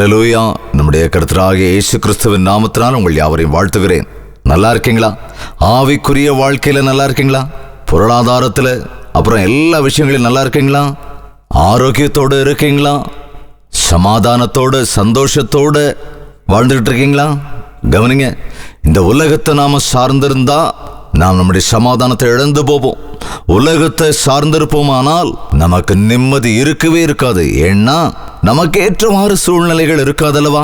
அல்லேலூயா. நம்முடைய கர்த்தராகிய இயேசு கிறிஸ்துவின் நாமத்தினால் உங்கள் யாவரையும் வாழ்த்துகிறேன். நல்லா இருக்கீங்களா? ஆவிக்குரிய வாழ்க்கையில நல்லா இருக்கீங்களா? பொருளாதாரத்துல, அப்புறம் எல்லா விஷயங்களிலும் நல்லா இருக்கீங்களா? ஆரோக்கியத்தோடு இருக்கீங்களா? சமாதானத்தோடு சந்தோஷத்தோடு வாழ்ந்துகிட்டு இருக்கீங்களா? கவனிங்க, இந்த உலகத்தை நாம சார்ந்திருந்தா நாம் நம்முடைய சமாதானத்தை இழந்து போவோம். உலகத்தை சார்ந்திருப்போமானால் நமக்கு நிம்மதி இருக்கவே இருக்காது. ஏன்னா நமக்கு ஏற்றவாறு சூழ்நிலைகள் இருக்காதல்லவா?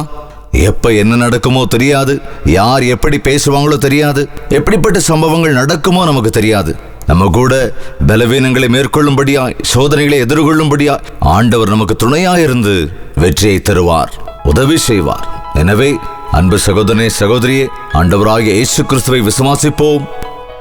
எப்ப என்ன நடக்குமோ தெரியாது, யார் எப்படி பேசுவாங்களோ தெரியாது, எப்படிப்பட்ட சம்பவங்கள் நடக்குமோ நமக்கு தெரியாது. நம்ம கூட பலவீனங்களை மேற்கொள்ளும்படியாய், சோதனைகளை எதிர்கொள்ளும்படியாய் ஆண்டவர் நமக்கு துணையாயிருந்து வெற்றியை தருவார், உதவி செய்வார். எனவே அன்பு சகோதரனே, சகோதரியே, ஆண்டவராகிய இயேசு கிறிஸ்துவை விசுவாசிப்போம்.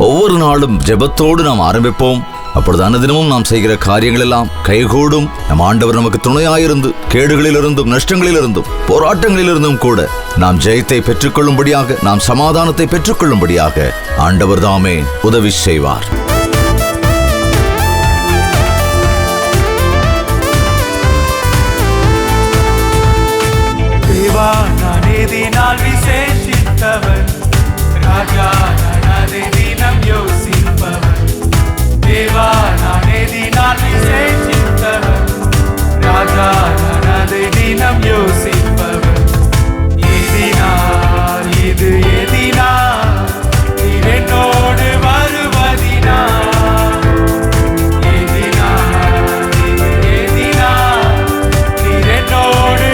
ஒவ்வொரு நாளும் ஜெபத்தோடு நாம் ஆரம்பிப்போம். அப்பொழுது அனுதினமும் நாம் செய்கிற காரியங்கள் எல்லாம் கைகூடும். நம் ஆண்டவர் நமக்கு துணையாயிருந்து கேடுகளிலிருந்தும், நஷ்டங்களிலிருந்தும், போராட்டங்களிலிருந்தும் கூட நாம் ஜெயத்தை பெற்றுக்கொள்ளும்படியாக, நாம் சமாதானத்தை பெற்றுக்கொள்ளும்படியாக ஆண்டவர் தாமே உதவி செய்வார். நாள் விசேஷித்தவர் ராஜா, நானே தினம் யோசிப்பவர். தேவா, நானே தினம் விசேஷித்தவர் ராஜா, நானே தினம் யோசிப்பவர். எதினால் இது எதினால் நீர் என்னோடு வருவதினால், எதினால் இது எதினால் நீர் என்னோடு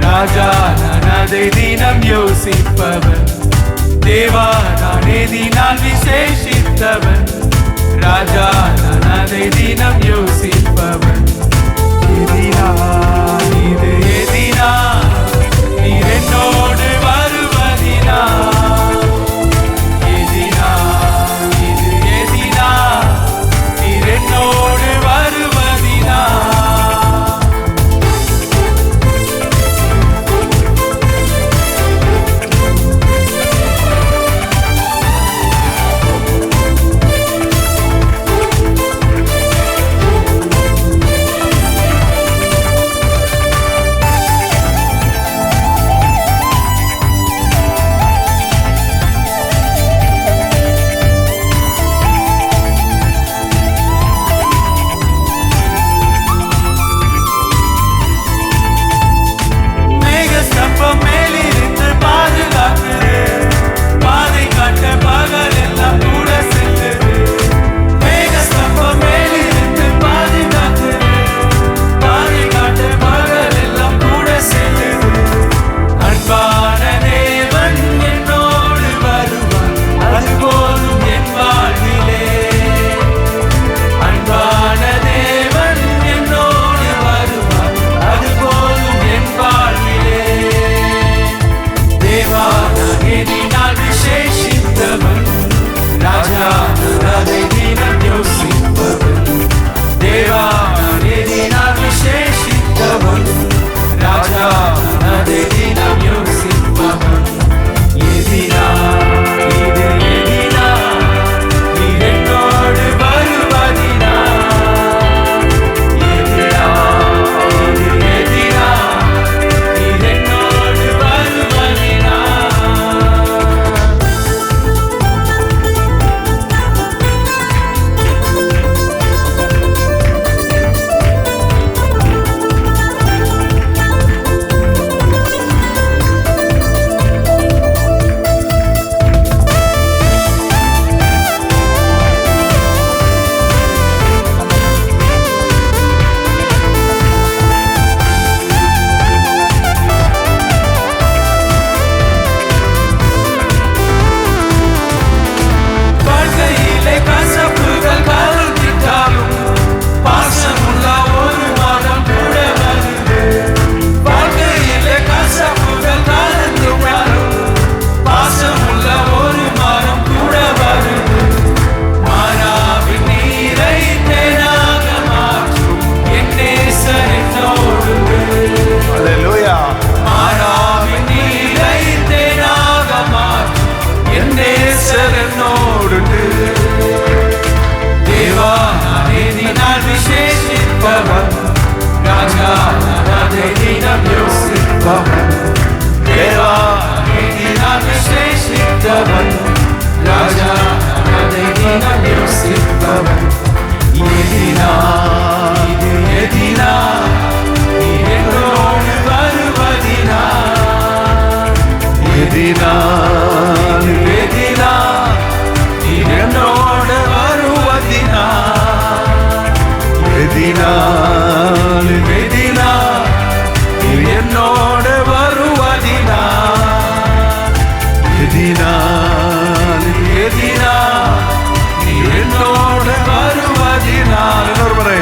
ராஜா, நான் அதை தினம் யோசிப்பவன். தேவா, நானே தினால் விசேஷித்தவன் ராஜா, நான் அதை தினம் யோசிப்பவன். எதினால் இது எதினால் நீர் என்னோடு வருவதினால், எதினால் இது எதினால் நீர் என்னோடு வருவதினால். ராஜா அதை தினம் யோசிப்பவன், தேவா எதிராக சேஷித்தவன், ராஜா அதை தினம் யோசிப்பவன். எதினா இது எதினா நீ என்னோடு வருவதினா, எதினா எதினா நீ என்னோடு வருவதினா, எதினா எதினா நீ என்னோடு வருவதினா, எதினா எதினா நீ என்னோடு வருவதினா. இன்னொரு முறை,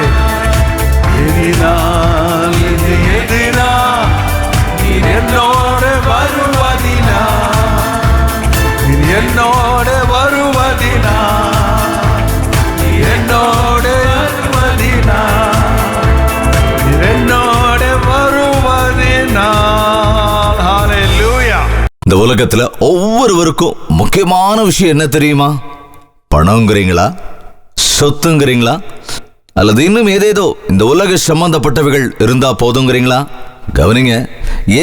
எதினால் இது எதினா நீ என்னோடு வருவதினா, நீ என்னோடு வருவதினா, நீ என்னோடு வருவதினா, நீ என்னோடு வருவதினா. ஹல்லேலூயா. இந்த உலகத்துல ஒவ்வொருவருக்கும் முக்கியமான விஷயம் என்ன தெரியுமா? பணங்கிறீங்களா, சொத்துங்கிறீங்களா, அல்லது இன்னும் ஏதேதோ இந்த உலக சம்பந்தப்பட்டவைகள் இருந்தா போதுங்கிறீங்களா? கவனிங்க,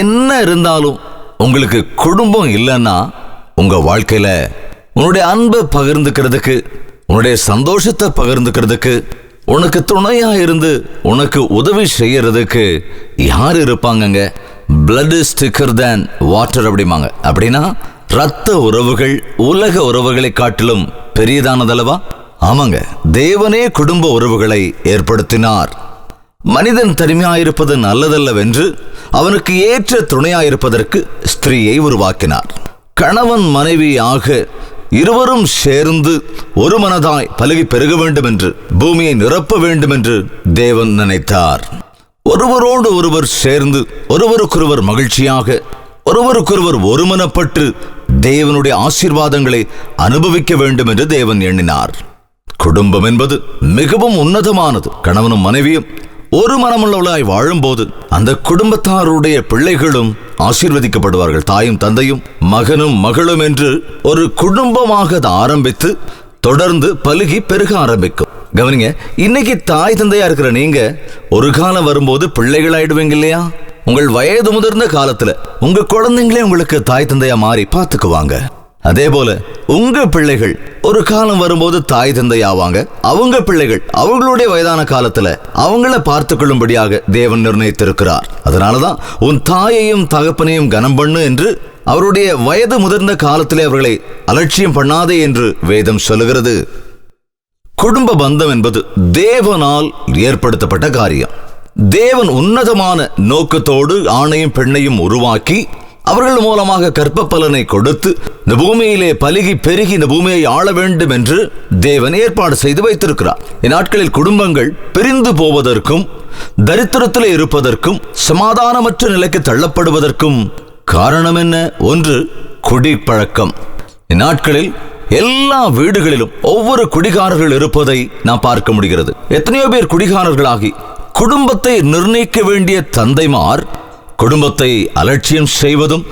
என்ன இருந்தாலும் உங்களுக்கு குடும்பம் இல்லைன்னா உங்க வாழ்க்கையில உன்னுடைய அன்பை பகிர்ந்துக்கிறதுக்கு, உன்னுடைய சந்தோஷத்தை பகிர்ந்துக்கிறதுக்கு, உனக்கு துணையா இருந்து உனக்கு உதவி செய்யறதுக்கு யார் இருப்பாங்கங்க? blood is thicker than water அப்படிமாங்க. அப்படின்னா ரத்த உறவுகள் உலக உறவுகளை காட்டிலும் பெரியதானதல்லவா? ஆமாங்க, தேவனே குடும்ப உறவுகளை ஏற்படுத்தினார். மனிதன் தனிமையாயிருப்பது நல்லதல்லவென்று அவனுக்கு ஏற்ற துணையாயிருப்பதற்கு ஸ்திரீயை உருவாக்கினார். கணவன் மனைவி ஆக இருவரும் சேர்ந்து ஒரு மனதாய் பலுகி பெருக வேண்டும் என்று, பூமியை நிரப்ப வேண்டும் என்று தேவன் நினைத்தார். ஒருவரோடு ஒருவர் சேர்ந்து ஒருவருக்கொருவர் மகிழ்ச்சியாக, ஒருவருக்கொருவர் ஒருமனப்பட்டு தேவனுடைய ஆசீர்வாதங்களை அனுபவிக்க வேண்டும் என்று தேவன் எண்ணினார். குடும்பம் என்பது மிகவும் உன்னதமானது. கணவனும் மனைவியும் ஒரு மனமுள்ளவளாய் வாழும்போது அந்த குடும்பத்தாருடைய பிள்ளைகளும் ஆசீர்வதிக்கப்படுவார்கள். தாயும் தந்தையும் மகனும் மகளும் என்று ஒரு குடும்பமாக ஆரம்பித்து தொடர்ந்து பலுகி பெருக ஆரம்பிக்கும். கவனிங்க, இன்னைக்கு தாய் தந்தையா இருக்கிற நீங்க ஒரு காலம் வரும்போது பிள்ளைகள் ஆயிடுவீங்க இல்லையா? உங்கள் வயது முதிர்ந்த காலத்துல உங்க குழந்தைங்களே உங்களுக்கு தாய் தந்தையா மாறி பார்த்துக்குவாங்க. அதே போல உங்க பிள்ளைகள் ஒரு காலம் வரும்போது தாய் தந்தை ஆவாங்க. அவங்க பிள்ளைகள் அவங்களுடைய வயதான காலத்துல அவங்கள பார்த்து கொள்ளும்படியாக தேவன் நிர்ணயித்திருக்கிறார். அதனாலதான் உன் தாயையும் தகப்பனையும் கனம் பண்ணு என்று, அவருடைய வயது முதிர்ந்த காலத்திலே அவர்களை அலட்சியம் பண்ணாதே என்று வேதம் சொல்லுகிறது. குடும்ப பந்தம் என்பது தேவனால் ஏற்படுத்தப்பட்ட காரியம். தேவன் உன்னதமான நோக்கத்தோடு ஆணையும் பெண்ணையும் உருவாக்கி அவர்கள் மூலமாக கற்ப பலனை கொடுத்து இந்த பூமியிலே பலுகி பெருகி இந்த பூமியை ஆள வேண்டும் என்று தேவன் ஏற்பாடு செய்து வைத்திருக்கிறார். இந்நாட்களில் குடும்பங்கள் பிரிந்து போவதற்கும், தரித்திரத்தில் இருப்பதற்கும், சமாதானமற்ற நிலைக்கு தள்ளப்படுவதற்கும் காரணம் என்ன? ஒன்று, குடிப்பழக்கம். இந்நாட்களில் எல்லா வீடுகளிலும் ஒவ்வொரு குடிகாரர்கள் இருப்பதை நாம் பார்க்க முடிகிறது. எத்தனையோ பேர் குடிகாரர்களாகி குடும்பத்தை நிர்ணயிக்க வேண்டிய தந்தைமார் குடும்பத்தை அலட்சியம் செய்வதும்,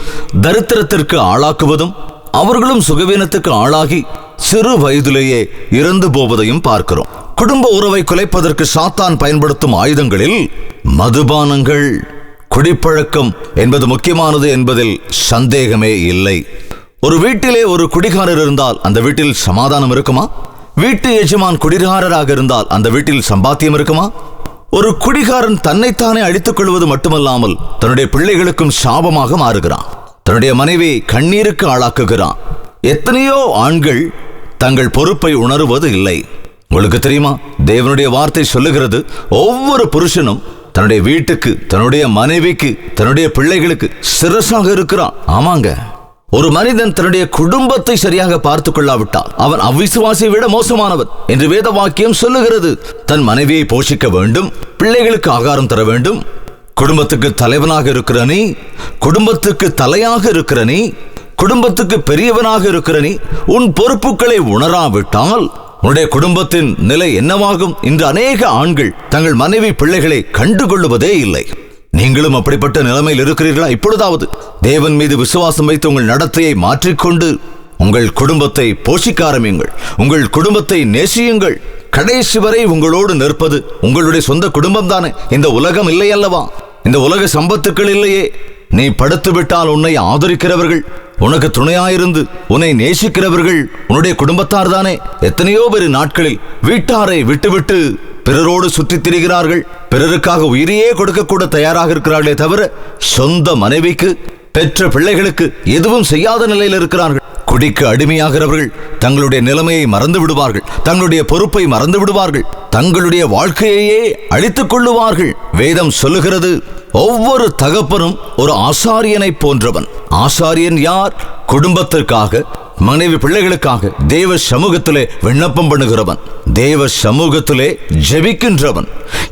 தரித்திரத்திற்கு ஆளாக்குவதும், அவர்களும் சுகவீனத்துக்கு ஆளாகி சிறு வயதிலேயே இறந்து போவதையும் பார்க்கிறோம். குடும்ப உறவை குலைப்பதற்கு சாத்தான் பயன்படுத்தும் ஆயுதங்களில் மதுபானங்கள், குடிப்பழக்கம் என்பது முக்கியமானது என்பதில் சந்தேகமே இல்லை. ஒரு வீட்டிலே ஒரு குடிகாரர் இருந்தால் அந்த வீட்டில் சமாதானம் இருக்குமா? வீட்டு எஜமான் குடிகாரராக இருந்தால் அந்த வீட்டில் சம்பாத்தியம் இருக்குமா? ஒரு குடிகாரன் தன்னைத்தானே அழித்துக் கொள்வது மட்டுமல்லாமல் தன்னுடைய பிள்ளைகளுக்கும் சாபமாக மாறுகிறான். தன்னுடைய மனைவியை கண்ணீருக்கு ஆளாக்குகிறான். எத்தனையோ ஆண்கள் தங்கள் பொறுப்பை உணருவது இல்லை. உங்களுக்கு தெரியுமா, தேவனுடைய வார்த்தை சொல்லுகிறது, ஒவ்வொரு புருஷனும் தன்னுடைய வீட்டுக்கு, தன்னுடைய மனைவிக்கு, தன்னுடைய பிள்ளைகளுக்கு சிரசாக இருக்கிறான். ஆமாங்க, ஒரு மனிதன் தன்னுடைய குடும்பத்தை சரியாக பார்த்துக் கொள்ளாவிட்டால் அவன் அவிசுவாசியை விட மோசமானவன் என்று வேத வாக்கியம் சொல்லுகிறது. தன் மனைவியை போஷிக்க வேண்டும், பிள்ளைகளுக்கு ஆகாரம் தர வேண்டும். குடும்பத்துக்கு தலைவனாக இருக்கிற நீ, குடும்பத்துக்கு தலையாக இருக்கிற நீ, குடும்பத்துக்கு பெரியவனாக இருக்கிற நீ உன் பொறுப்புகளை உணராவிட்டால் உன்னுடைய குடும்பத்தின் நிலை என்னவாகும்? இன்று அநேக ஆண்கள் தங்கள் மனைவி பிள்ளைகளை கண்டுகொள்ளுவதே இல்லை. நீங்களும் அப்படிப்பட்ட நிலைமையில் இருக்கிறீர்களா? இப்பொழுதாவது தேவன் மீது விசுவாசம் வைத்து உங்கள் நடத்தையை மாற்றிக்கொண்டு உங்கள் குடும்பத்தை போஷிக்க ஆரம்பியுங்கள். உங்கள் குடும்பத்தை நேசியுங்கள். கடைசி வரை உங்களோடு நிற்பது உங்களுடைய சொந்த குடும்பம் தானே. இந்த உலகம் இல்லை அல்லவா? இந்த உலக சம்பத்துக்கள் இல்லையே. நீ படுத்து விட்டால் உன்னை ஆதரிக்கிறவர்கள், உனக்கு துணையாயிருந்து உன்னை நேசிக்கிறவர்கள் உன்னுடைய குடும்பத்தார் தானே. எத்தனையோ பேர் நாட்களில் வீட்டாரை விட்டுவிட்டு பிறரோடு சுற்றித் திரிகிறார்கள். பிறருக்காக உயிரையே கொடுக்க கூட தயாராக இருக்கிறார்களே தவிர சொந்த மனைவிக்கு, பெற்ற பிள்ளைகளுக்கு எதுவும் செய்யாத நிலையில் இருக்கிறார்கள். குடிக்கு அடிமையாகிறவர்கள் தங்களுடைய நிலைமையை மறந்து விடுவார்கள், தங்களுடைய பொறுப்பை மறந்து விடுவார்கள், தங்களுடைய வாழ்க்கையையே அழித்துக் கொள்ளுவார்கள். வேதம் சொல்லுகிறது, ஒவ்வொரு தகப்பனும் ஒரு ஆசாரியனை போன்றவன். ஆசாரியன் யார்? குடும்பத்திற்காக, மனைவி பிள்ளைகளுக்காக தேவ சமூகத்திலே விண்ணப்பம் பண்ணுகிறவன், தேவ சமூகத்திலே ஜெபிக்கின்றவன்.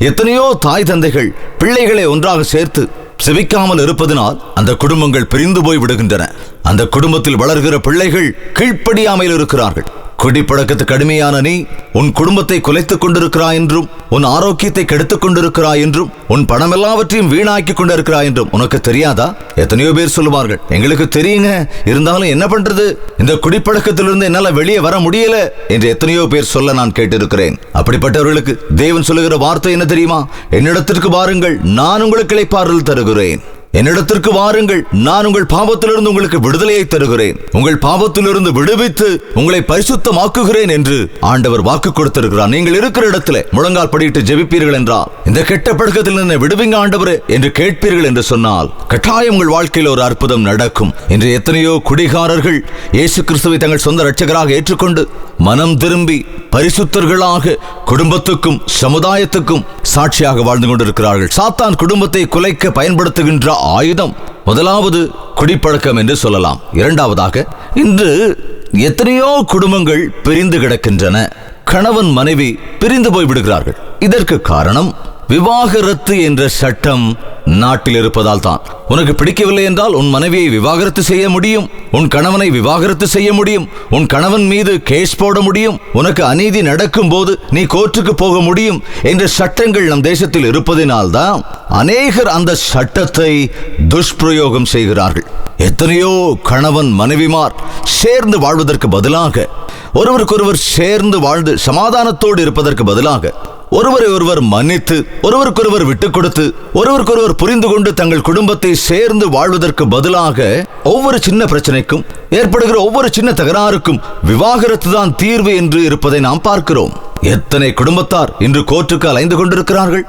எத்தனையோ தாய் தந்தைகள் பிள்ளைகளை ஒன்றாக சேர்த்து செவிக்காமல் இருப்பதனால் அந்த குடும்பங்கள் பிரிந்து போய் விடுகின்றன. அந்த குடும்பத்தில் வளர்கிற பிள்ளைகள் கீழ்ப்படியாமல் இருக்கிறார்கள். குடிப்பழக்கத்துக்கு அடிமையான நீ உன் குடும்பத்தை குலைத்துக் கொண்டிருக்கிறாய் என்றும், உன் ஆரோக்கியத்தை கெடுத்துக் கொண்டிருக்கிறாய் என்றும், உன் பணம் எல்லாவற்றையும் வீணாக்கி கொண்டிருக்கிறாய் என்றும் உனக்கு தெரியாதா? எத்தனையோ பேர் சொல்லுவார்கள், எங்களுக்கு தெரியுங்க, இருந்தாலும் என்ன பண்றது, இந்த குடிப்பழக்கத்திலிருந்து என்னால வெளியே வர முடியல என்று எத்தனையோ பேர் சொல்ல நான் கேட்டிருக்கிறேன். அப்படிப்பட்டவர்களுக்கு தேவன் சொல்லுகிற வார்த்தை என்ன தெரியுமா? என்னிடத்திற்கு வாருங்கள், நான் உங்களுக்கு இளைப்பாறுதல் தருகிறேன். என்னிடத்திற்கு வாருங்கள், நான் உங்கள் பாவத்திலிருந்து உங்களுக்கு விடுதலையை தருகிறேன், உங்கள் பாவத்திலிருந்து விடுவித்து உங்களை பரிசுத்தமாக்குகிறேன் என்று ஆண்டவர் வாக்கு கொடுத்திருக்கிறார். நீங்கள் இருக்கிற இடத்துல முழங்கால் படியிட்டு ஜெபிப்பீர்கள் என்றால், இந்த கெட்ட பழக்கத்தில் என்னை விடுவிங்க ஆண்டவரே என்று கேட்பீர்கள் என்று சொன்னால், கட்டாயம் உங்கள் வாழ்க்கையில் ஒரு அற்புதம் நடக்கும். இன்று எத்தனையோ குடிகாரர்கள் இயேசு கிறிஸ்துவை தங்கள் சொந்த இரட்சகராக ஏற்றுக்கொண்டு மனம் திரும்பி பரிசுத்தர்களாக குடும்பத்துக்கும் சமுதாயத்துக்கும் சாட்சியாக வாழ்ந்து கொண்டிருக்கிறார்கள். சாத்தான் குடும்பத்தை குலைக்க பயன்படுத்துகின்ற ஆயுதம் முதலாவது குடிப்பழக்கம் என்று சொல்லலாம். இரண்டாவதாக, இன்று எத்தனையோ குடும்பங்கள் பிரிந்து கிடக்கின்றன. கணவன் மனைவி பிரிந்து போய் விடுகிறார்கள். இதற்கு காரணம் விவாகரத்து என்ற சட்டம் நாட்டில் இருப்பதால் தான். உனக்கு பிடிக்கவில்லை என்றால் உன் மனைவியை விவாகரத்து செய்ய முடியும், உன் கணவனை விவாகரத்து செய்ய முடியும், உன் கணவன் மீது கேஸ் போட முடியும், உனக்கு அநீதி நடக்கும் போது நீ கோர்ட்டுக்கு போக முடியும் என்ற சட்டங்கள் நம் தேசத்தில் இருப்பதினால்தான் அநேகர் அந்த சட்டத்தை துஷ்பிரயோகம் செய்கிறார்கள். எத்தனையோ கணவன் மனைவிமார் சேர்ந்து வாழ்வதற்கு பதிலாக, ஒருவருக்கொருவர் சேர்ந்து வாழ்ந்து சமாதானத்தோடு இருப்பதற்கு பதிலாக, ஒருவரை ஒருவர் மன்னித்து, ஒருவருக்கொருவர் விட்டுக் கொடுத்து, ஒருவருக்கொருவர் புரிந்து கொண்டு தங்கள் குடும்பத்தை சேர்ந்து வாழ்வதற்கு பதிலாக ஒவ்வொரு சின்ன பிரச்சனைக்கும், ஏற்படுகிற ஒவ்வொரு சின்ன தகராறுக்கும் விவாகரத்து தான் தீர்வு என்று இருப்பதை நாம் பார்க்கிறோம். எத்தனை குடும்பத்தார் இன்று கோர்ட்டுக்கு அலைந்து கொண்டிருக்கிறார்கள்.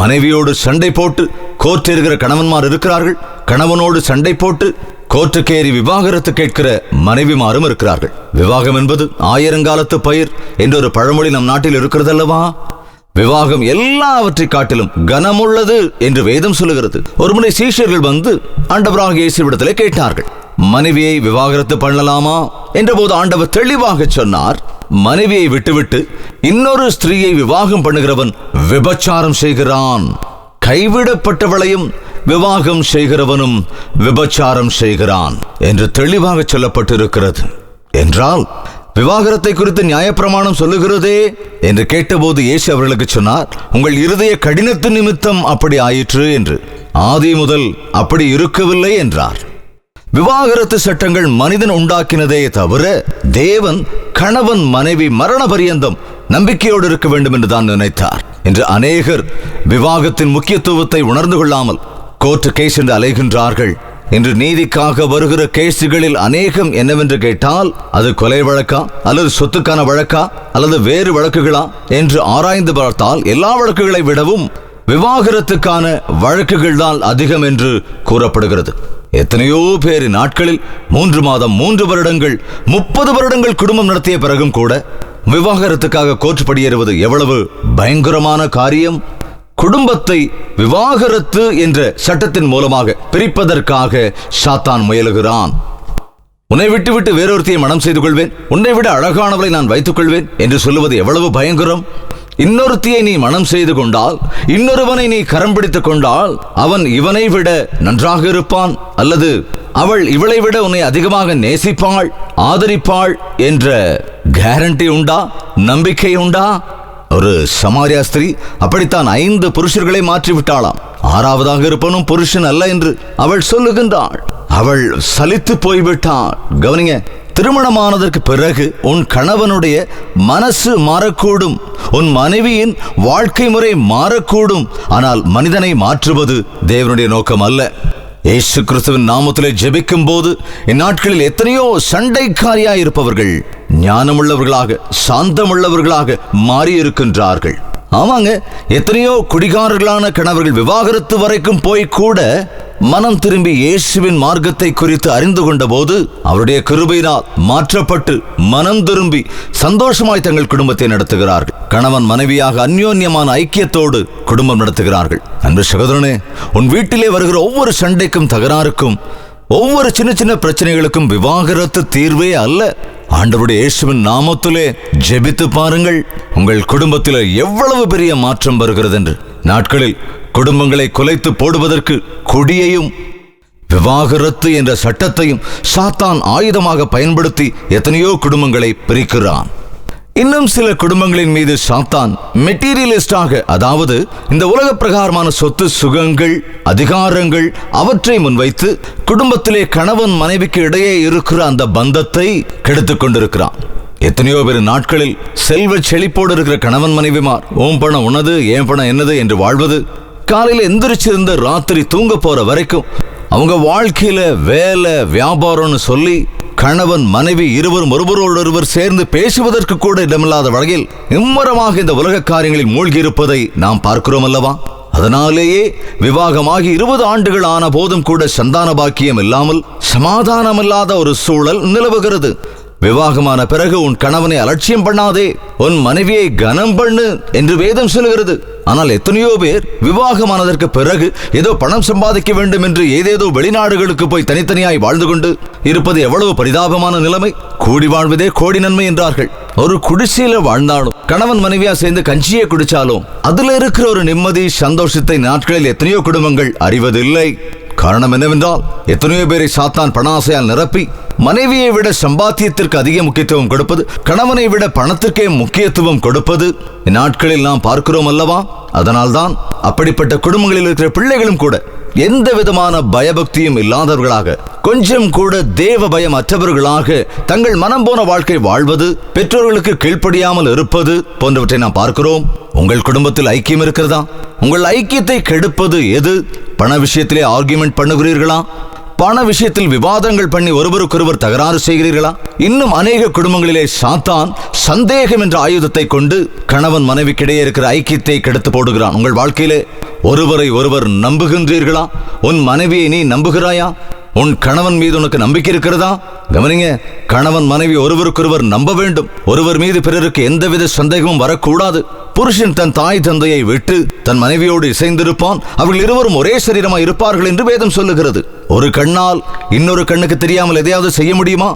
மனைவியோடு சண்டை போட்டு கோர்ட்டேறுகிற கணவன்மார் இருக்கிறார்கள். கணவனோடு சண்டை போட்டு கோர்ட்டுக்கேறி விவாகரத்து கேட்கிற மனைவிமாரும் இருக்கிறார்கள். விவாகம் என்பது ஆயிரங்காலத்து பயிர் என்றொரு பழமொழி நம் நாட்டில் இருக்கிறது அல்லவா? விவாகம் எல்லாவற்றை காட்டிலும் கனமுள்ளது என்று வேதம் சொல்லுகிறது. ஒருமுறை சீஷர்கள் வந்து ஆண்டவராகிய இயேசுவிடத்திலே கேட்டார்கள், மனைவியை விவாகரத்து பண்ணலாமா என்ற போது ஆண்டவர் தெளிவாக சொன்னார், மனைவியை விட்டுவிட்டு இன்னொரு ஸ்திரீயை விவாகம் பண்ணுகிறவன் விபச்சாரம் செய்கிறான். கைவிடப்பட்டவளையும் விவாகம் செய்கிறவனும் விபச்சாரம் செய்கிறான் என்று தெளிவாக சொல்லப்பட்டிருக்கிறது. என்றால் விவாகரத்தை குறித்து நியாயப்பிரமாணம் சொல்லுகிறதே என்று கேட்டபோது இயேசு அவர்களுக்கு சொன்னார், உங்கள் இருதய கடினத்து நிமித்தம் அப்படி ஆயிற்று என்று. ஆதி முதல் அப்படி இருக்கவில்லை என்றார். விவாகரத்து சட்டங்கள் மனிதன் உண்டாக்கினதே தவிர தேவன் கணவன் மனைவி மரண பரியந்தம் நம்பிக்கையோடு இருக்க வேண்டும் என்று தான் நினைத்தார். இன்று அநேகர் விவாகத்தின் முக்கியத்துவத்தை உணர்ந்து கொள்ளாமல் கோர்ட்டு கேஸ் என்று அலைகின்றார்கள். இன்று நீதிக்காக வருகிற கேசுகளில் அநேகம் என்னவென்று கேட்டால், அது கொலை வழக்கா அல்லது சொத்துக்கான வழக்கா அல்லது வேறு வழக்குகளா என்று ஆராய்ந்து பார்த்தால் எல்லா வழக்குகளை விடவும் விவாகரத்துக்கான வழக்குகள் தான் அதிகம் என்று கூறப்படுகிறது. எத்தனையோ பேர் நாட்களில் 3 மாதம் 3 வருடங்கள் 30 வருடங்கள் குடும்பம் நடத்திய பிறகும் கூட விவாகரத்துக்காக கோர்ட் படியேறுவது எவ்வளவு பயங்கரமான காரியம்! குடும்பத்தை விவாகரத்து என்ற சட்டத்தின் மூலமாக பிரிப்பதற்காக சாத்தான் முயலுகிறான். உன்னை விட்டு விட்டு வேறொருத்தையை மனம் செய்து கொள்வேன், உன்னை விட அழகானவளை நான் வைத்துக் கொள்வேன் என்று சொல்லுவது எவ்வளவு பயங்கரம்! இன்னொருத்தியை நீ மனம் செய்து கொண்டால், இன்னொருவனை நீ கரம் பிடித்துக் கொண்டால், அவன் இவனை விட நன்றாக இருப்பான் அல்லது அவள் இவளை விட உன்னை அதிகமாக நேசிப்பாள், ஆதரிப்பாள் என்ற கேரண்டி உண்டா? நம்பிக்கை உண்டா? ஒரு சமாரியா ஸ்திரீ அப்படித்தான் 5 புருஷர்களை மாற்றிவிட்டாளாம். 6வதாக இருப்பனும் புருஷன் அல்ல என்று அவள் சொல்லுகின்றாள். அவள் சலித்து போய்விட்டாள். கவனிங்க, திருமணமானதற்கு பிறகு உன் கணவனுடைய மனசு மாறக்கூடும், உன் மனைவியின் வாழ்க்கை முறை மாறக்கூடும். ஆனால் மனிதனை மாற்றுவது தேவனுடைய நோக்கம் அல்ல. இயேசு கிறிஸ்துவின் நாமத்திலே ஜெபிக்கும் போது இந்நாட்களில் எத்தனையோ சண்டைக்காரியாய் இருப்பவர்கள் ஞானமுள்ளவர்களாக சாந்தமுள்ளவர்களாக மாறி இருக்கின்றார்கள். ஆமாங்க, எத்தனையோ குடிகாரர்களான கணவர்கள் விவாகரத்து வரைக்கும் போய் கூட மனம் திரும்பி இயேசுவின் மார்க்கத்தை குறித்து அறிந்து கொண்ட போது அவருடைய கிருபையினால் மாற்றப்பட்டு மனம் திரும்பி சந்தோஷமாய் தங்கள் குடும்பத்தை நடத்துகிறார்கள். கணவன் மனைவியாக அந்யோன்யமான ஐக்கியத்தோடு குடும்பம் நடத்துகிறார்கள். அன்பு சகோதரனே, உன் வீட்டிலே வருகிற ஒவ்வொரு சண்டைக்கும் தகராறுக்கும் ஒவ்வொரு சின்ன சின்ன பிரச்சனைகளுக்கும் விவாகரத்து தீர்வே அல்ல. ஆண்டவருடைய இயேசுவின் நாமத்திலே ஜெபித்து பாருங்கள், உங்கள் குடும்பத்தில் எவ்வளவு பெரிய மாற்றம் வருகிறது என்று. நாட்களில் குடும்பங்களை குலைத்து போடுவதற்கு குடியையும் விவாகரத்து என்ற சட்டத்தையும் சாத்தான் ஆயுதமாக பயன்படுத்தி எத்தனையோ குடும்பங்களை பிரிக்கிறான். இன்னும் சில குடும்பங்களின் மீது சாத்தான் மெட்டீரியலிஸ்டாக, அதாவது இந்த உலக பிரகாரமான சொத்து சுகங்கள் அதிகாரங்கள் அவற்றை முன்வைத்து குடும்பத்திலே கணவன் மனைவிக்கு இடையே இருக்கிற அந்த பந்தத்தை கெடுத்துக் கொண்டிருக்கிறான். எத்தனையோ பேர் நாட்களில் செல்வ செழிப்போடு இருக்கிற கணவன் மனைவிமார் ஓம் பணம் உனது ஏன் பணம் என்னது என்று வாழ்வது, காலையில் எந்திரிச்சிருந்து ராத்திரி தூங்க போற வரைக்கும் அவங்க வாழ்க்கையில வேலை வியாபாரம்னு சொல்லி கணவன் மனைவி இருவரும் ஒருவரோடொருவர் சேர்ந்து பேசுவதற்கு கூட இடமில்லாத வகையில் இம்மரமாக இந்த உலக காரியங்களில் மூழ்கி இருப்பதை நாம் பார்க்கிறோம் அல்லவா? அதனாலேயே விவாகமாகி 20 ஆண்டுகள் ஆன போதும் கூட சந்தான பாக்கியம் இல்லாமல் சமாதானமில்லாத ஒரு சூழல் நிலவுகிறது. விவாகமான பிறகு உன் கணவனை அலட்சியம் பண்ணாதே, உன் மனைவியை கனம் பண்ணு என்று வேதம் சொல்கிறது. ஆனால் எத்தனையோ பேர் விவாகமானதற்கு பிறகு ஏதோ பணம் சம்பாதிக்க வேண்டும் என்று ஏதேதோ வெளிநாடுகளுக்கு போய் தனித்தனியாய் வாழ்ந்து கொண்டு இருப்பது எவ்வளவு பரிதாபமான நிலைமை. கூடி வாழ்வதே கோடி நன்மை என்றார்கள். ஒரு குடிசையில வாழ்ந்தாலும் கணவன் மனைவியா சேர்ந்து கஞ்சியே குடிச்சாலும் அதுல இருக்கிற ஒரு நிம்மதி சந்தோஷத்தை நாட்களில் எத்தனையோ குடும்பங்கள் அறிவதில்லை. காரணம் என்னவென்றால் எத்தனையோ பேரை சாத்தான் பணாசையால் நிரப்பி மனைவியை விட சம்பாத்தியத்திற்கு அதிக முக்கியத்துவம் கொடுப்பது, கணவனை விட பணத்திற்கே முக்கியத்துவம் கொடுப்பது இந்நாட்களில் நாம் பார்க்கிறோம் அல்லவா? அதனால்தான் அப்படிப்பட்ட குடும்பங்களில் இருக்கிற பிள்ளைகளும் கூட எந்த விதமான பயபக்தியும் இல்லாதவர்களாக, கொஞ்சம் கூட தேவ பயம் அற்றவர்களாக தங்கள் மனம் போன வாழ்க்கை வாழ்வது, பெற்றோர்களுக்கு கீழ்ப்படியாமல் இருப்பது போன்றவற்றை நாம் பார்க்கிறோம். உங்கள் குடும்பத்தில் ஐக்கியம் இருக்கிறதா? உங்கள் ஐக்கியத்தை கெடுப்பது எது? பண விஷயத்திலே ஆர்கியூமெண்ட் பண்ணுகிறீர்களா? பண விஷயத்தில் விவாதங்கள் பண்ணி ஒருவருக்கொருவர் தகராறு செய்கிறீர்களா? இன்னும் அநேக குடும்பங்களிலே சாத்தான் சந்தேகம் என்ற ஆயுதத்தை கொண்டு கணவன் மனைவிக்கிடையே இருக்கிற ஐக்கியத்தை கெடுத்து போடுகிறான். உங்கள் வாழ்க்கையிலே ஒருவரை ஒருவர் நம்புகின்றீர்களா? உன் மனைவியை நீ நம்புகிறாயா? உன் கணவன் மீது உனக்கு நம்பிக்கை இருக்கிறதா? கவனிங்க, கணவன் மனைவி ஒருவருக்கொருவர் நம்ப வேண்டும். ஒருவர் மீது பிறருக்கு எந்தவித சந்தேகமும் வரக்கூடாது. புருஷன் தன் தாய் தந்தையை விட்டு தன் மனைவியோடு இசைந்திருப்பான். அவர்கள் இருவரும் ஒரே சரீரமாய் இருப்பார்கள் என்று வேதம் சொல்லுகிறது. ஒரு கண்ணால் இன்னொரு கண்ணுக்கு தெரியாமல் எதையாவது செய்ய முடியுமா?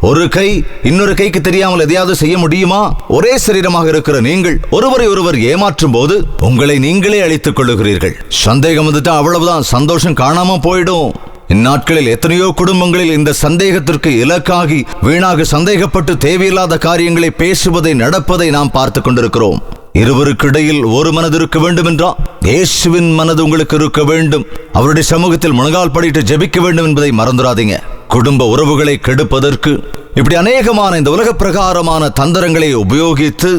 ஒரு கை இன்னொரு கைக்கு தெரியாமல் எதையாவது செய்ய முடியுமா? ஒரே சரீரமாக இருக்கிற நீங்கள் ஒருவரை ஒருவர் ஏமாற்றும் போது உங்களை நீங்களே அழித்துக் கொள்ளுகிறீர்கள். சந்தேகம் வந்துட்டா அவ்வளவுதான், சந்தோஷம் காணாம போயிடும். இந்நாட்களில் எத்தனையோ குடும்பங்களில் இந்த சந்தேகத்திற்கு இலக்காகி வீணாக சந்தேகப்பட்டு தேவையில்லாத காரியங்களை பேசுவதை நடப்பதை நாம் பார்த்து கொண்டிருக்கிறோம். இருவருக்கிடையில் ஒரு மனது இருக்க வேண்டும் என்றால் இயேசுவின் மனது உங்களுக்கு இருக்க வேண்டும். அவருடைய சமூகத்தில் முழங்கால் படிட்டு ஜெபிக்க வேண்டும் என்பதை மறந்துடாதீங்க. குடும்ப உறவுகளை கெடுப்பதற்கு இப்படி அநேகமான இந்த உலக பிரகாரமான தந்திரங்களை உபயோகித்து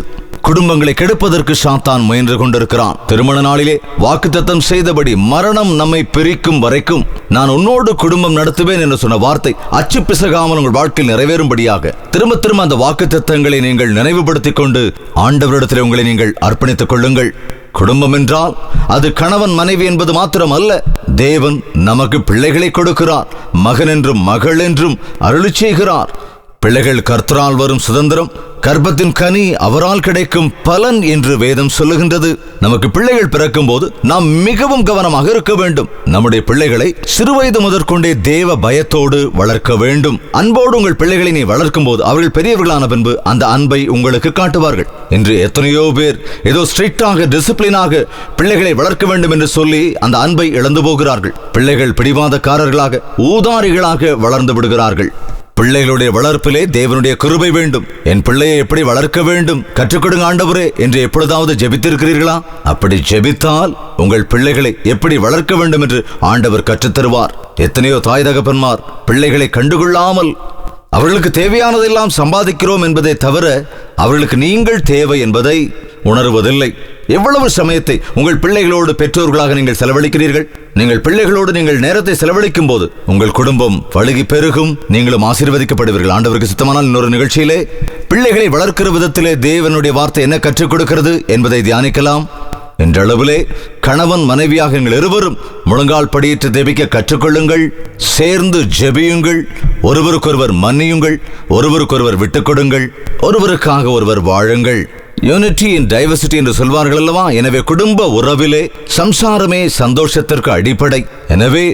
குடும்பங்களை கெடுப்பதற்கு சாத்தான் முயன்று கொண்டிருக்கிறான். திருமண நாளிலே வாக்குத்தத்தம் செய்தபடி மரணம் நம்மை பிரிக்கும் வரைக்கும் நான் உன்னோடு குடும்பம் நடத்துவேன் என்று சொன்ன வார்த்தை அச்சு பிசகாமல் உங்கள் வாழ்க்கையில் நிறைவேறும்படியாக திரும்ப திரும்ப அந்த வாக்குத்தத்தங்களை நீங்கள் நினைவுபடுத்திக் கொண்டு ஆண்டவரிடத்தில் உங்களை நீங்கள் அர்ப்பணித்துக் கொள்ளுங்கள். குடும்பம் என்றால் அது கணவன் மனைவி என்பது மாத்திரம் அல்ல. தேவன் நமக்கு பிள்ளைகளை கொடுக்கிறார். மகன் என்றும் மகள் என்றும் அருளி செய்கிறார். பிள்ளைகள் கர்த்தரால் வரும் சுதந்திரம், கர்ப்பத்தின் கனி அவரால் கிடைக்கும் பலன் என்று வேதம் சொல்லுகின்றது. நமக்கு பிள்ளைகள் பிறக்கும் போது நாம் மிகவும் கவனமாக இருக்க வேண்டும். நம்முடைய பிள்ளைகளை சிறுவயது முதற்கொண்டே தேவ பயத்தோடு வளர்க்க வேண்டும். அன்போடு உங்கள் பிள்ளைகளை நீ வளர்க்கும் போது அவர்கள் பெரியவர்களான பின்பு அந்த அன்பை உங்களுக்கு காட்டுவார்கள். இன்று எத்தனையோ பேர் ஏதோ ஸ்ட்ரிக்டாக டிசிப்ளினாக பிள்ளைகளை வளர்க்க வேண்டும் என்று சொல்லி அந்த அன்பை இழந்து போகிறார்கள். பிள்ளைகள் பிடிவாதக்காரர்களாக ஊதாரிகளாக வளர்ந்து விடுகிறார்கள். பிள்ளைகளுடைய வளர்ப்பிலே தேவனுடைய கிருபை வேண்டும். என் பிள்ளையை எப்படி வளர்க்க வேண்டும் கற்றுக் கொடுங்க ஆண்டவரே என்று எப்பொழுதாவது ஜெபித்திருக்கிறீர்களா? அப்படி ஜெபித்தால் உங்கள் பிள்ளைகளை எப்படி வளர்க்க வேண்டும் என்று ஆண்டவர் கற்றுத் தருவார். எத்தனையோ தாய் தகப்பன்மார் பிள்ளைகளை கண்டுகொள்ளாமல் அவர்களுக்கு தேவையானதெல்லாம் சம்பாதிக்கிறோம் என்பதை தவிர அவர்களுக்கு நீங்கள் தேவை என்பதை உணர்வதில்லை. எவ்வளவு சமயத்தை உங்கள் பிள்ளைகளோடு பெற்றோர்களாக நீங்கள் செலவழிக்கிறீர்கள்? நீங்கள் பிள்ளைகளோடு நீங்கள் நேரத்தை செலவழிக்கும் போது உங்கள் குடும்பம் பழுகி பெருகும், நீங்களும் ஆசீர்வதிக்கப்படுவீர்கள். ஆண்டவருக்கு சித்தமானால் இன்னொரு நிகழ்ச்சியிலே பிள்ளைகளை வளர்க்கிற விதத்திலே தேவனுடைய வார்த்தை என்ன கற்றுக் கொடுக்கிறது என்பதை தியானிக்கலாம். என்றளவிலே கணவன் மனைவியாக நீங்கள் இருவரும் முழங்கால் படியிட்டு ஜெபிக்க கற்றுக்கொள்ளுங்கள். சேர்ந்து ஜெபியுங்கள். ஒருவருக்கொருவர் மன்னியுங்கள். ஒருவருக்கொருவர் விட்டுக் கொடுங்கள். ஒருவருக்காக ஒருவர் வாழுங்கள். யூனிட்டி இன் டைவர்சிட்டி என்று சொல்வார்கள் அல்லவா? எனவே குடும்ப உறவிலே சம்சாரமே சந்தோஷத்திற்கு அடிப்படை. எனவே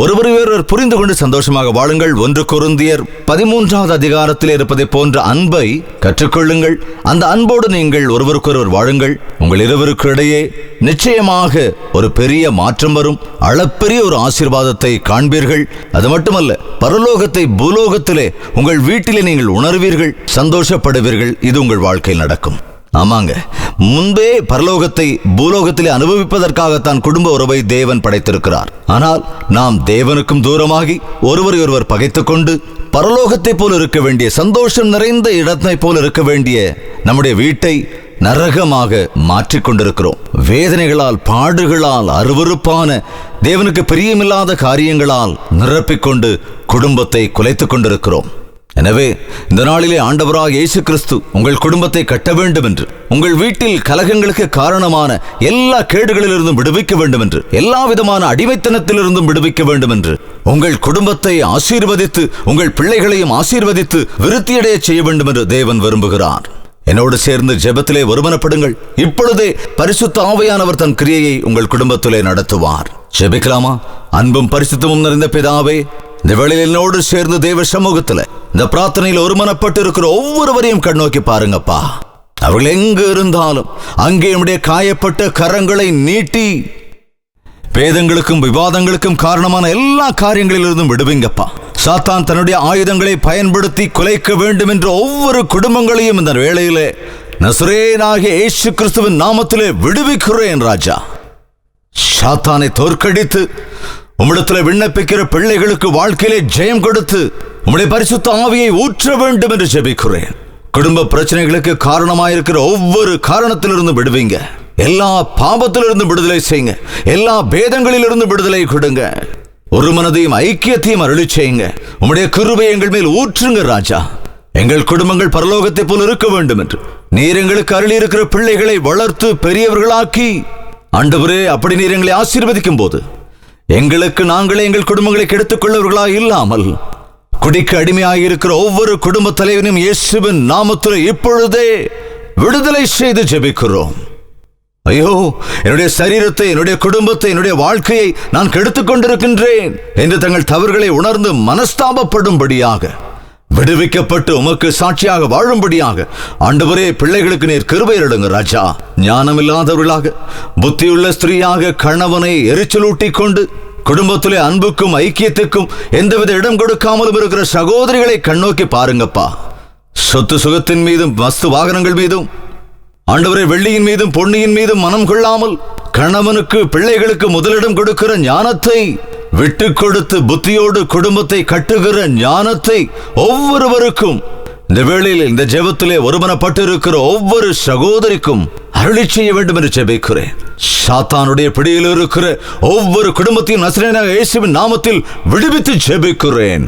ஒருவர் புரிந்து கொண்டு சந்தோஷமாக வாழுங்கள். 1 கொரிந்தியர் 13வது அதிகாரத்தில் இருப்பதை போன்ற அன்பை கற்றுக்கொள்ளுங்கள். அந்த அன்போடு நீங்கள் ஒருவருக்கொருவர் வாழுங்கள். உங்கள் இருவருக்கு இடையே நிச்சயமாக ஒரு பெரிய மாற்றம் வரும். அளப்பெரிய ஒரு ஆசீர்வாதத்தை காண்பீர்கள். அது மட்டுமல்ல, பரலோகத்தை பூலோகத்திலே உங்கள் வீட்டிலே நீங்கள் உணர்வீர்கள், சந்தோஷப்படுவீர்கள். இது உங்கள் வாழ்க்கையில் நடக்கும். ஆமாங்க, முன்பே பரலோகத்தை பூலோகத்திலே அனுபவிப்பதற்காகத்தான் குடும்ப உறவை தேவன் படைத்திருக்கிறார். ஆனால் நாம் தேவனுக்கும் தூரமாகி ஒருவரை ஒருவர் பகைத்துக் கொண்டு பரலோகத்தை போல இருக்க வேண்டிய, சந்தோஷம் நிறைந்த இடத்தை போல இருக்க வேண்டிய நம்முடைய வீட்டை நரகமாக மாற்றிக்கொண்டிருக்கிறோம். வேதனைகளால், பாடுகளால், அருவருப்பான தேவனுக்கு பிரியமில்லாத காரியங்களால் நிரப்பிக்கொண்டு குடும்பத்தை குலைத்துக் கொண்டிருக்கிறோம். எனவே இந்த நாளிலே ஆண்டவராக இயேசு கிறிஸ்து உங்கள் குடும்பத்தை கட்ட வேண்டும் என்று, உங்கள் வீட்டில் கலகங்களுக்கு காரணமான எல்லா கேடுகளிலிருந்தும் விடுவிக்க வேண்டும் என்று, எல்லா விதமான அடிமைத்தனத்திலிருந்தும் விடுவிக்க வேண்டும் என்று, உங்கள் குடும்பத்தை ஆசீர்வதித்து உங்கள் பிள்ளைகளையும் ஆசீர்வதித்து விருத்தியடைய செய்ய வேண்டும் என்று தேவன் விரும்புகிறார். என்னோடு சேர்ந்து ஜெபத்திலே ஒருமனப்படுங்கள். இப்பொழுதே பரிசுத்த ஆவியானவர் தன் கிரியையை உங்கள் குடும்பத்திலே நடத்துவார். ஜெபிக்கலாமா? அன்பும் பரிசுத்தமும் நிறைந்த பிதாவே, இந்த வேளையில் என்னோடு சேர்ந்து தேவ சமூகத்தில் இந்த பிரார்த்தனையில் ஒருமனப்பட்டு இருக்கிற ஒவ்வொருவரையும் கண்ணோக்கி பாருங்கப்பா. அவர்கள் எங்கு இருந்தாலும் அங்கே நம்முடைய காயப்பட்ட கரங்களை நீட்டி பேதங்களுக்கும் விவாதங்களுக்கும் காரணமான எல்லா காரியங்களிலிருந்தும் விடுவீங்கப்பா. சாத்தான் தன்னுடைய ஆயுதங்களை பயன்படுத்தி குலைக்க வேண்டும் என்ற ஒவ்வொரு குடும்பங்களையும் இந்த வேளையிலே நசரேயனாகிய இயேசு கிறிஸ்துவின் நாமத்திலே விடுவிக்கிறேன் ராஜா. சாத்தானை தோற்கடித்து உம்மிடத்தில் விண்ணப்பிக்கிற பிள்ளைகளுக்கு வாழ்க்கையிலே ஜெயம் கொடுத்து உம்முடைய பரிசுத்த ஆவியை ஊற்ற வேண்டும் என்று ஜெபிக்கிறேன். குடும்ப பிரச்சனைகளுக்கு காரணமாயிருக்கிற ஒவ்வொரு காரணத்திலிருந்து விடுவீங்க. எல்லா பாவத்திலிருந்து விடுதலை செய்யுங்க. எல்லா பேதங்களிலிருந்து விடுதலை கொடுங்க. ஒரு மனதையும் ஐக்கியத்தையும் அருளி செய்யுங்க. உம்முடைய கிருபை எங்கள் மேல் ஊற்றுங்க ராஜா. எங்கள் குடும்பங்கள் பரலோகத்தை போல் இருக்க வேண்டும் என்று நீர் எங்களுக்கு அருளி இருக்கிற பிள்ளைகளை வளர்த்து பெரியவர்களாக்கி, ஆண்டவரே, அப்படி நீர் எங்களை ஆசீர்வதிக்கும் போது எங்களுக்கு நாங்களே எங்கள் குடும்பங்களை கெடுத்துக் கொள்ளவர்களா இல்லாமல் குடிக்கு அடிமையாகியிருக்கிற ஒவ்வொரு குடும்ப தலைவனையும் இயேசுவின் நாமத்தில் இப்பொழுதே விடுதலை செய்து ஜெபிக்கிறோம். ஐயோ, என்னுடைய சரீரத்தை, என்னுடைய குடும்பத்தை, என்னுடைய வாழ்க்கையை நான் கெடுத்துக் கொண்டிருக்கின்றேன் என்று தங்கள் தவறுகளை உணர்ந்து மனஸ்தாபப்படும்படியாக, விடுவிக்கப்பட்டு உமக்கு சாட்சியாக வாழும்படியாக ஆண்டவரே, பிள்ளைகளுக்கு நீர் கிருபை அருளுங்க ராஜா. ஞானமில்லாதவர்களாக, புத்தியுள்ள ஸ்திரீயாக கணவனை எரிச்சலூட்டி கொண்டு குடும்பத்திலே அன்புக்கும் ஐக்கியத்துக்கும் எந்தவித இடம் கொடுக்காமலும் இருக்கிற சகோதரிகளை கண்ணோக்கி பாருங்கப்பா. சொத்து சுகத்தின் மீதும் வஸ்து வாகனங்கள் மீதும், ஆண்டவரே, வெள்ளியின் மீதும் பொன்னியின் மீதும் மனம் கொள்ளாமல் கணவனுக்கு பிள்ளைகளுக்கு முதலிடம் கொடுக்கிற ஞானத்தை விட்டு கொடுத்து புத்தியோடு குடும்பத்தை கட்டுகிற ஞானத்தை ஒவ்வொருவருக்கும் இந்த வேளையில் இந்த ஜெபத்திலே ஒருமனப்பட்டு இருக்கிற ஒவ்வொரு சகோதரிக்கும் அருளி செய்ய வேண்டும் என்று ஜெபிக்கிறேன். சாத்தானுடைய பிடியில் இருக்கிற ஒவ்வொரு குடும்பத்தையும் நசரேயனாகிய இயேசுவின் நாமத்தில் விடுவித்து ஜெபிக்கிறேன்.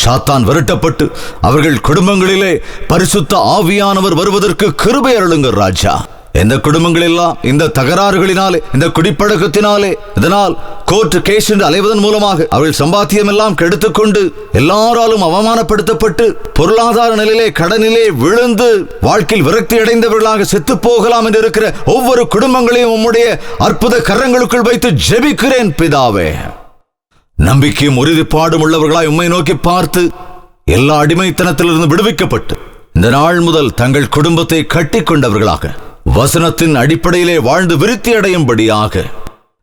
சாத்தான் விரட்டப்பட்டு அவர்கள் குடும்பங்களிலே பரிசுத்த ஆவியானவர் வருவதற்கு கிருபை அருளுங்க ராஜா. எந்த குடும்பங்களெல்லாம் இந்த தகராறுகளினாலே, இந்த குடிப்பழக்கத்தினாலே, இதனால் கோர்ட் கேஸ் என்று அலைவதன் மூலமாக அவர்கள் சம்பாத்தியம் எல்லாம் கெடுத்துக்கொண்டு எல்லாராலும் அவமானப்படுத்தப்பட்டு பொருளாதார நிலையிலே கடனிலே விழுந்து வாழ்க்கையில் விரக்தி அடைந்தவர்களாக செத்து போகலாம் என்று இருக்கிற ஒவ்வொரு குடும்பங்களையும் உம்முடைய அற்புத கரங்களுக்குள் வைத்து ஜெபிக்கிறேன் பிதாவே. நம்பிக்கையும் உறுதிப்பாடும் உள்ளவர்களாய் உம்மை நோக்கி பார்த்து எல்லா அடிமைத்தனத்திலிருந்து விடுவிக்கப்பட்டு இந்த நாள் முதல் தங்கள் குடும்பத்தை கட்டி கொண்டவர்களாக வசனத்தின் அடிப்படையிலே வாழ்ந்து விருத்தி அடையும்படியாக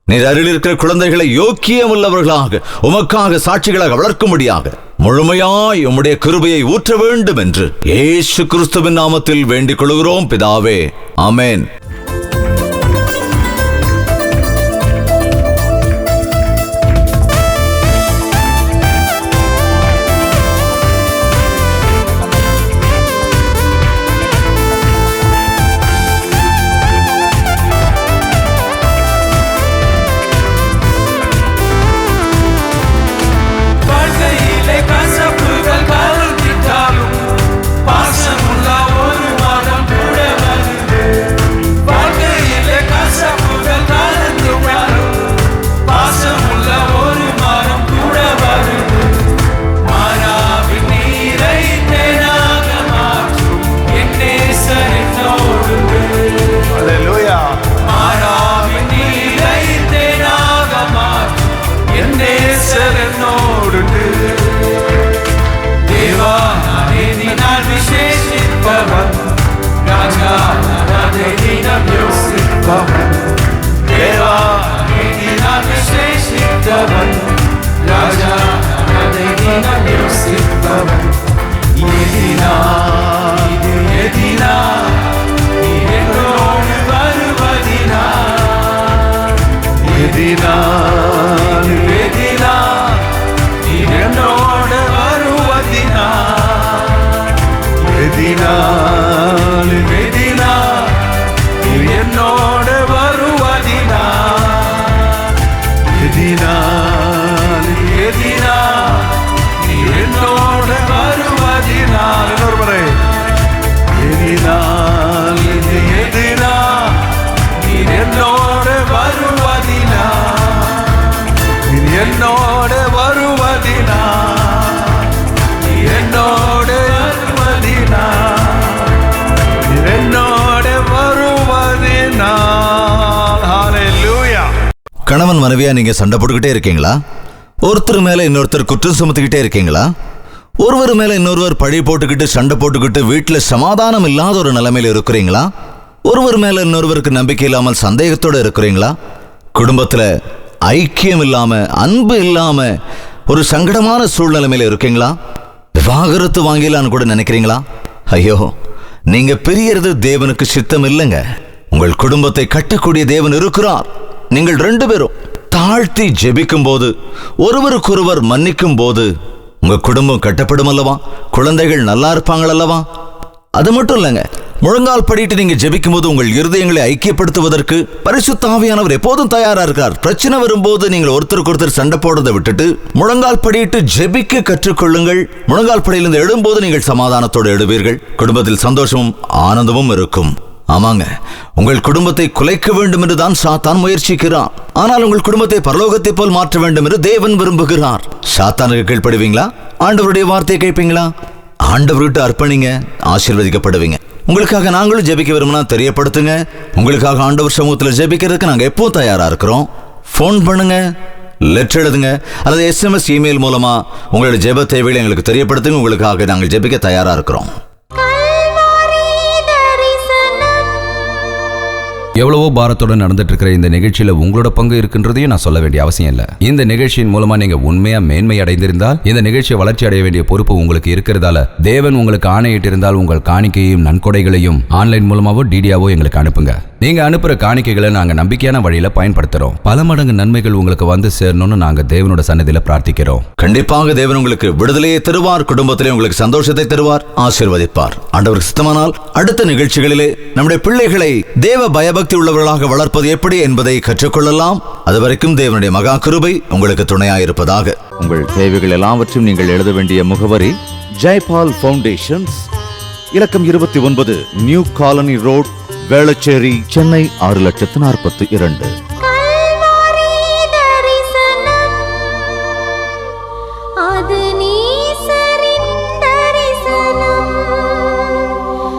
நீர் அருளிருக்கிற குழந்தைகளை யோக்கியம் உள்ளவர்களாக உமக்காக சாட்சிகளாக வளர்க்கும்படியாக முழுமையாய் உம்முடைய கிருபையை ஊற்ற வேண்டும் என்று இயேசு கிறிஸ்துவின் நாமத்தில் வேண்டிக் கொள்கிறோம் பிதாவே. ஆமென். ராஜா நானே தினம் யோசிப்பவன் தேவா நான் விசேஷித்தவன் ராஜா நானே தினம் யோசிப்பவன் எதினா இது எதினா நீ என்னோடு வருவதினா எதினா எதினா நீ என்னோடு வருவதினா எதினா எதினா நீ என்னோடு வருவதினா எதினா எதினா நீ என்னோடு வருவதினா இன்னொரு முறை எதினா எதினா நீ என்னோடு வருவதினா நீ என்னோடு வருவதினா நீ என்னோடு வருவதினா நீ என்னோடு வருவதினா. ஹல்லேலூயா. கணவன் மனைவியா நீங்க சண்டை போட்டுக்கிட்டே இருக்கீங்களா? ஒருத்தர் மேல இன்னொருத்தர் குற்றம் சுமத்திக்கிட்டே இருக்கீங்களா? ஒருவர் மேல இன்னொருவர் பழி போட்டுக்கிட்டு சண்டை போட்டுக்கிட்டு வீட்டுல சமாதானம் இல்லாத ஒரு நிலைமையில இருக்கிறீங்களா? ஒருவர் மேல இன்னொருவருக்கு நம்பிக்கை இல்லாமல் சந்தேகத்தோட இருக்கிறீங்களா? குடும்பத்துல ஐக்கியம் இல்லாம அன்பு இல்லாம ஒரு சங்கடமான சூழ்நிலைமையில இருக்கீங்களா? விவாகரத்து வாங்கிடலான்னு கூட நினைக்கிறீங்களா? ஐயோ, நீங்க பிரியறது தேவனுக்கு சித்தம் இல்லைங்க. உங்கள் குடும்பத்தை கட்டக்கூடிய தேவன் இருக்கிறார். நீங்கள் 2 பேரும் தாழ்த்தி ஜெபிக்கும் போது, ஒருவருக்கொருவர் மன்னிக்கும் போது உங்க குடும்பம் கட்டப்படும் அல்லவா? குழந்தைகள் நல்லா இருப்பாங்கள் அல்லவா? அது மட்டும் இல்லைங்க, முழங்கால் படிட்டு நீங்க ஜெபிக்கும் போது உங்கள் இருதயங்களை ஐக்கியப்படுத்துவதற்கு பரிசுத்த ஆவியானவர் எப்போதும் தயாரா இருக்கார். பிரச்சனை வரும்போது நீங்கள் ஒருத்தருக்கு ஒருத்தர் சண்டை போடுறதை விட்டுட்டு முழங்கால் படிட்டு ஜெபிக்க கற்றுக்கொள்ளுங்கள். முழங்கால் படியிலிருந்து எழும்போது நீங்கள் சமாதானத்தோடு எழுவீர்கள். குடும்பத்தில் சந்தோஷமும் ஆனந்தமும் இருக்கும். ஆமாங்க, உங்கள் குடும்பத்தை குலைக்க வேண்டும் என்று தான் சாத்தான் முயற்சிக்கிறான். ஆனால் உங்கள் குடும்பத்தை பரலோகத்தை போல் மாற்ற வேண்டும் என்று தேவன் விரும்புகிறார். சாத்தானுக்கு கீழ்ப்படுவீங்களா? ஆண்டவருடைய வார்த்தையை கேட்பீங்களா? ஆண்டவர்கிட்ட அர்ப்பணிங்க, ஆசீர்வதிக்கப்படுவீங்க. உங்களுக்காக நாங்களும் ஜெபிக்க விரும்பினா தெரியப்படுத்துங்க. உங்களுக்காக ஆண்டவர் சமூகத்தில் ஜெபிக்கிறதுக்கு நாங்கள் எப்போ தயாரா இருக்கிறோம். ஃபோன் பண்ணுங்க, லெட்டர் எழுதுங்க, அல்லது SMS இமெயில் மூலமா உங்களோட ஜெப தேவைகளை எங்களுக்கு தெரியப்படுத்துங்க. உங்களுக்காக நாங்கள் ஜெபிக்க தயாரா இருக்கிறோம். எவ்வளவோ பாரத்தோட நடந்துட்டு இருக்கிற இந்த நிகழ்ச்சியில உங்களோட பங்கு இருக்குன்றதையும் நான் சொல்ல வேண்டிய அவசியம் இல்ல. இந்த நிகழ்ச்சியின் மூலமா நீங்க உண்மையா மேன்மை அடைந்திருந்தால் இந்த நிகழ்ச்சியை வளர்ச்சி அடைய வேண்டிய பொறுப்பு உங்களுக்கு இருக்கிறதால தேவன் உங்களுக்கு ஆணையிட்டு இருந்தால் உங்கள் காணிக்கையையும் நன்கொடைகளையும் ஆன்லைன் மூலமாவோ டிடியாவோ எங்களுக்கு அனுப்புங்க. நீங்க அனுப்புற காணிக்கைகளை நாங்க நம்பிக்கையான வழியில பயன்படுத்துறோம். பல மடங்கு நன்மைகள் உங்களுக்கு வந்து சேரணும்னு நாங்க தேவனோட சன்னதியில பிரார்த்திக்கிறோம். கண்டிப்பாக தேவன் உங்களுக்கு விடுதலையை தருவார், குடும்பத்திலே உங்களுக்கு சந்தோஷத்தை தருவார், ஆசீர்வதிப்பார். ஆண்டவருக்கு சித்தமானால் அடுத்த நிகழ்ச்சிகளிலே நம்முடைய பிள்ளைகளை தேவ பயபக்தி உள்ளவர்களாக வளர்ப்பது எப்படி என்பதை கற்றுக்கொள்ளலாம். அதுவரைக்கும் தேவனுடைய மகா கிருபை உங்களுக்கு துணையாயிருப்பதாக. உங்கள் தேவைகள் எல்லாவற்றையும் நீங்கள் எழுத வேண்டிய முகவரி ஜெய்பால் ஃபவுண்டேஷன்ஸ், இலக்கம் 29, new colony road, Velachery, Chennai 6,42,00,000.